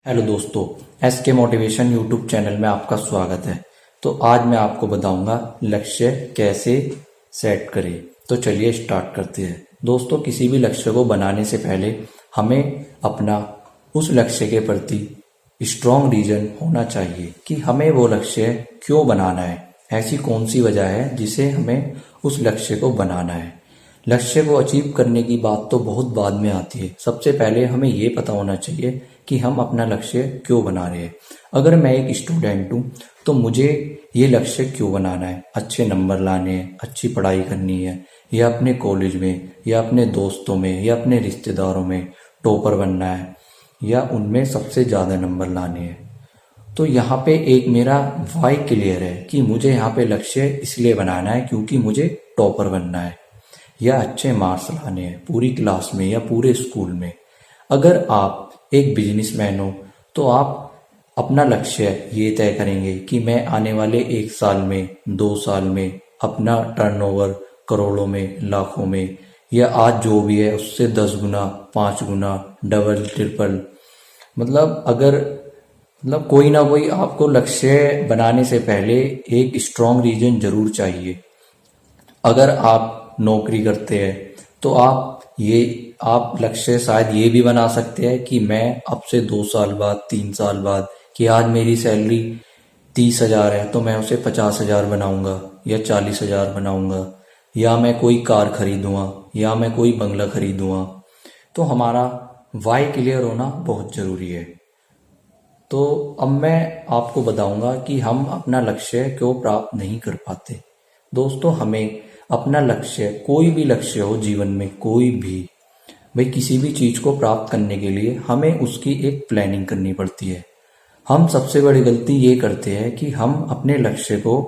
Hello दोस्तों, S के motivation YouTube channel में आपका स्वागत है। तो आज मैं आपको बताऊंगा लक्ष्य कैसे सेट करें। तो चलिए स्टार्ट करते हैं। दोस्तों, किसी भी लक्ष्य को बनाने से पहले हमें अपना उस लक्ष्य के प्रति स्ट्रॉन्ग रीजन होना चाहिए कि हमें वो लक्ष्य क्यों बनाना है। ऐसी कौन सी वजह है जिसे हमें उस लक्ष्य को बनाना है। लक्ष्य को अचीव करने की बात तो बहुत बाद में आती है। सबसे पहले हमें ये पता होना चाहिए कि हम अपना लक्ष्य क्यों बना रहे हैं। अगर मैं एक स्टूडेंट हूँ तो मुझे ये लक्ष्य क्यों बनाना है। अच्छे नंबर लाने हैं, अच्छी पढ़ाई करनी है, या अपने कॉलेज में या अपने दोस्तों में या अपने रिश्तेदारों में टॉपर बनना है, या उनमें सबसे ज़्यादा नंबर लाने हैं। तो यहाँ पे एक मेरा वाई क्लियर है कि मुझे यहाँ पे लक्ष्य इसलिए बनाना है क्योंकि मुझे टॉपर बनना है या अच्छे मार्क्स लाने हैं पूरी क्लास में या पूरे स्कूल में। अगर आप एक बिजनेसमैन हो तो आप अपना लक्ष्य ये तय करेंगे कि मैं आने वाले 1 साल में 2 साल में अपना टर्नओवर करोड़ों में लाखों में या आज जो भी है उससे 10 गुना 5 गुना डबल ट्रिपल, कोई ना कोई आपको लक्ष्य बनाने से पहले एक स्ट्रॉन्ग रीजन जरूर चाहिए। अगर आप नौकरी करते हैं तो आप लक्ष्य शायद ये भी बना सकते हैं कि मैं अब से 2 साल बाद 3 साल बाद कि आज मेरी सैलरी 30,000 है तो मैं उसे 50,000 बनाऊंगा या 40,000 बनाऊंगा, या मैं कोई कार खरीदूंगा या मैं कोई बंगला खरीदूंगा। तो हमारा वाई क्लियर होना बहुत जरूरी है। तो अब मैं आपको बताऊंगा कि हम अपना लक्ष्य क्यों प्राप्त नहीं कर पाते। दोस्तों, हमें अपना लक्ष्य, कोई भी लक्ष्य हो जीवन में, कोई भी, भाई किसी भी चीज को प्राप्त करने के लिए हमें उसकी एक प्लानिंग करनी पड़ती है। हम सबसे बड़ी गलती ये करते हैं कि हम अपने लक्ष्य को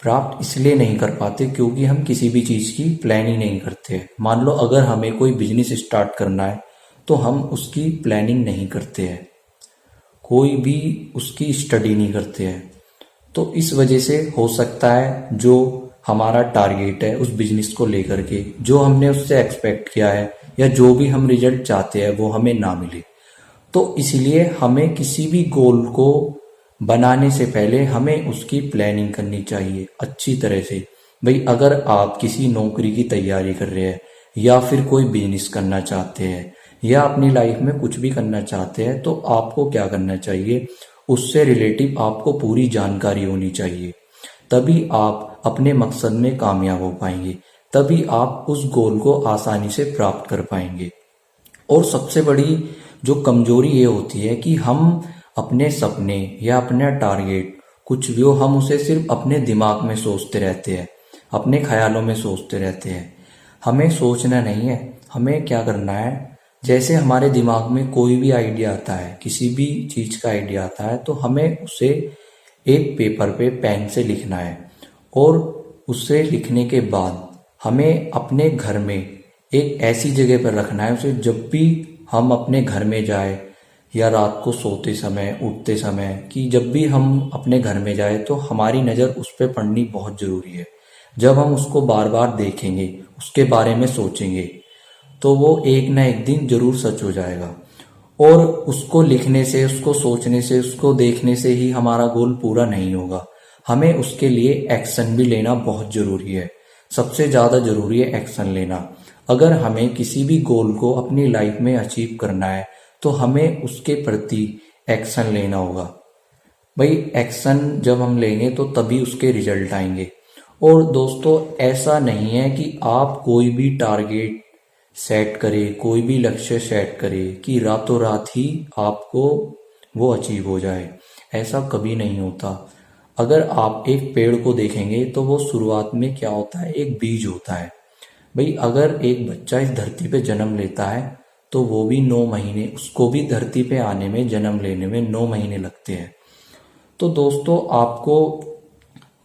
प्राप्त इसलिए नहीं कर पाते क्योंकि हम किसी भी चीज की प्लानिंग नहीं करते। मान लो अगर हमें कोई बिजनेस स्टार्ट करना है तो हम उसकी प्लानिंग नहीं करते हैं, कोई भी उसकी स्टडी नहीं करते हैं। तो इस वजह से हो सकता है जो हमारा टारगेट है उस बिजनेस को लेकर के, जो हमने उससे एक्सपेक्ट किया है या जो भी हम रिजल्ट चाहते हैं वो हमें ना मिले। तो इसलिए हमें किसी भी गोल को बनाने से पहले हमें उसकी प्लानिंग करनी चाहिए अच्छी तरह से। भाई अगर आप किसी नौकरी की तैयारी कर रहे हैं या फिर कोई बिजनेस करना चाहते हैं या अपनी लाइफ में कुछ भी करना चाहते हैं तो आपको क्या करना चाहिए, उससे रिलेटिव आपको पूरी जानकारी होनी चाहिए। तभी आप अपने मकसद में कामयाब हो पाएंगे, तभी आप उस गोल को आसानी से प्राप्त कर पाएंगे। और सबसे बड़ी जो कमजोरी ये होती है कि हम अपने सपने या अपना टारगेट कुछ भी हो, हम उसे सिर्फ अपने दिमाग में सोचते रहते हैं, अपने ख्यालों में सोचते रहते हैं। हमें सोचना नहीं है, हमें क्या करना है, जैसे हमारे दिमाग में कोई भी आइडिया आता है, किसी भी चीज का आइडिया आता है तो हमें उसे एक पेपर पे पेन से लिखना है। और उससे लिखने के बाद हमें अपने घर में एक ऐसी जगह पर रखना है उसे, जब भी हम अपने घर में जाए या रात को सोते समय उठते समय, कि जब भी हम अपने घर में जाए तो हमारी नज़र उस पर पड़नी बहुत ज़रूरी है। जब हम उसको बार बार देखेंगे, उसके बारे में सोचेंगे, तो वो एक ना एक दिन जरूर सच हो जाएगा। और उसको लिखने से, उसको सोचने से, उसको देखने से ही हमारा गोल पूरा नहीं होगा। हमें उसके लिए एक्शन भी लेना बहुत जरूरी है। सबसे ज्यादा जरूरी है एक्शन लेना। अगर हमें किसी भी गोल को अपनी लाइफ में अचीव करना है तो हमें उसके प्रति एक्शन लेना होगा। भाई एक्शन जब हम लेंगे तो तभी उसके रिजल्ट आएंगे। और दोस्तों, ऐसा नहीं है कि आप कोई भी टारगेट सेट करे, कोई भी लक्ष्य सेट करे कि रातों रात ही आपको वो अचीव हो जाए। ऐसा कभी नहीं होता। अगर आप एक पेड़ को देखेंगे तो वो शुरुआत में क्या होता है, एक बीज होता है। भाई अगर एक बच्चा इस धरती पे जन्म लेता है तो वो भी 9 महीने, उसको भी धरती पे आने में, जन्म लेने में 9 महीने लगते हैं। तो दोस्तों, आपको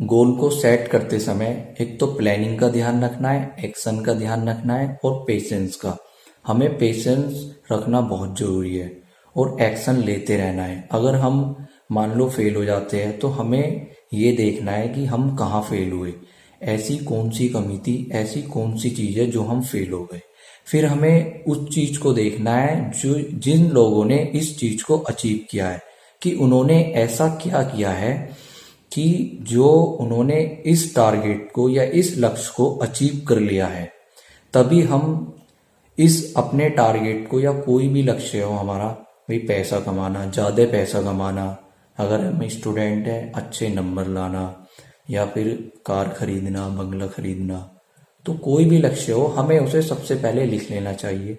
गोल को सेट करते समय एक तो प्लानिंग का ध्यान रखना है, एक्शन का ध्यान रखना है और पेशेंस का। हमें पेशेंस रखना बहुत जरूरी है और एक्शन लेते रहना है। अगर हम मान लो फेल हो जाते हैं तो हमें ये देखना है कि हम कहाँ फेल हुए, ऐसी कौन सी कमी थी, ऐसी कौन सी चीज़ है जो हम फेल हो गए। फिर हमें उस चीज को देखना है जो जिन लोगों ने इस चीज को अचीव किया है, कि उन्होंने ऐसा क्या किया है कि जो उन्होंने इस टारगेट को या इस लक्ष्य को अचीव कर लिया है। तभी हम इस अपने टारगेट को या कोई भी लक्ष्य हो हमारा, भाई पैसा कमाना, ज़्यादा पैसा कमाना, अगर हम स्टूडेंट हैं अच्छे नंबर लाना, या फिर कार खरीदना, बंगला खरीदना, तो कोई भी लक्ष्य हो हमें उसे सबसे पहले लिख लेना चाहिए।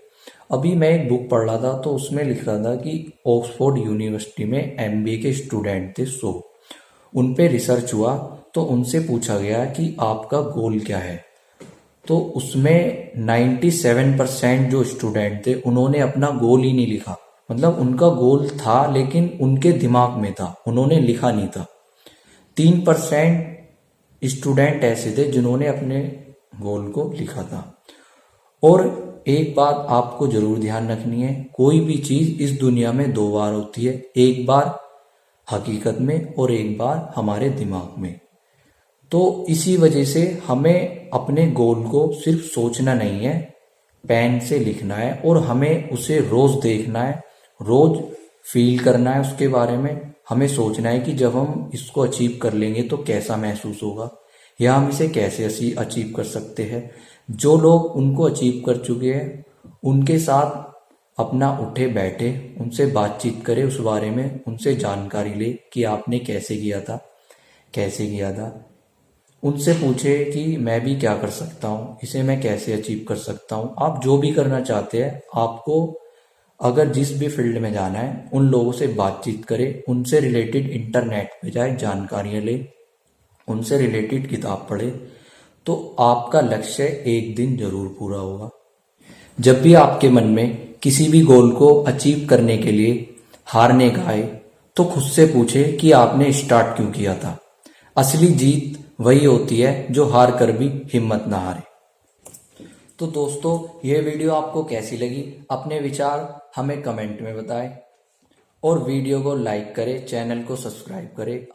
अभी मैं एक बुक पढ़ रहा था तो उसमें लिख रहा था कि ऑक्सफोर्ड यूनिवर्सिटी में MBA के स्टूडेंट थे 100, उन पे रिसर्च हुआ तो उनसे पूछा गया कि आपका गोल क्या है, तो उसमें 97% जो स्टूडेंट थे उन्होंने अपना गोल ही नहीं लिखा। मतलब उनका गोल था लेकिन उनके दिमाग में था, उन्होंने लिखा नहीं था। 3% स्टूडेंट ऐसे थे जिन्होंने अपने गोल को लिखा था। और एक बात आपको जरूर ध्यान रखनी है, कोई भी चीज इस दुनिया में 2 बार होती है, एक बार हकीकत में और एक बार हमारे दिमाग में। तो इसी वजह से हमें अपने गोल को सिर्फ सोचना नहीं है, पेन से लिखना है और हमें उसे रोज देखना है, रोज फील करना है उसके बारे में। हमें सोचना है कि जब हम इसको अचीव कर लेंगे तो कैसा महसूस होगा, या हम इसे कैसे अचीव कर सकते हैं। जो लोग उनको अचीव कर चुके हैं उनके साथ अपना उठे बैठे उनसे बातचीत करें उस बारे में, उनसे जानकारी ले कि आपने कैसे किया था, कैसे किया था। उनसे पूछे कि मैं भी क्या कर सकता हूँ, इसे मैं कैसे अचीव कर सकता हूँ। आप जो भी करना चाहते हैं, आपको अगर जिस भी फील्ड में जाना है, उन लोगों से बातचीत करें, उनसे रिलेटेड इंटरनेट पे जाए, जानकारियाँ ले, उनसे रिलेटेड किताब पढ़े, तो आपका लक्ष्य एक दिन जरूर पूरा होगा। जब भी आपके मन में किसी भी गोल को अचीव करने के लिए हारने का आए, तो खुद से पूछे कि आपने स्टार्ट क्यों किया था। असली जीत वही होती है जो हार कर भी हिम्मत ना हारे। तो दोस्तों, यह वीडियो आपको कैसी लगी, अपने विचार हमें कमेंट में बताएं और वीडियो को लाइक करें, चैनल को सब्सक्राइब करें।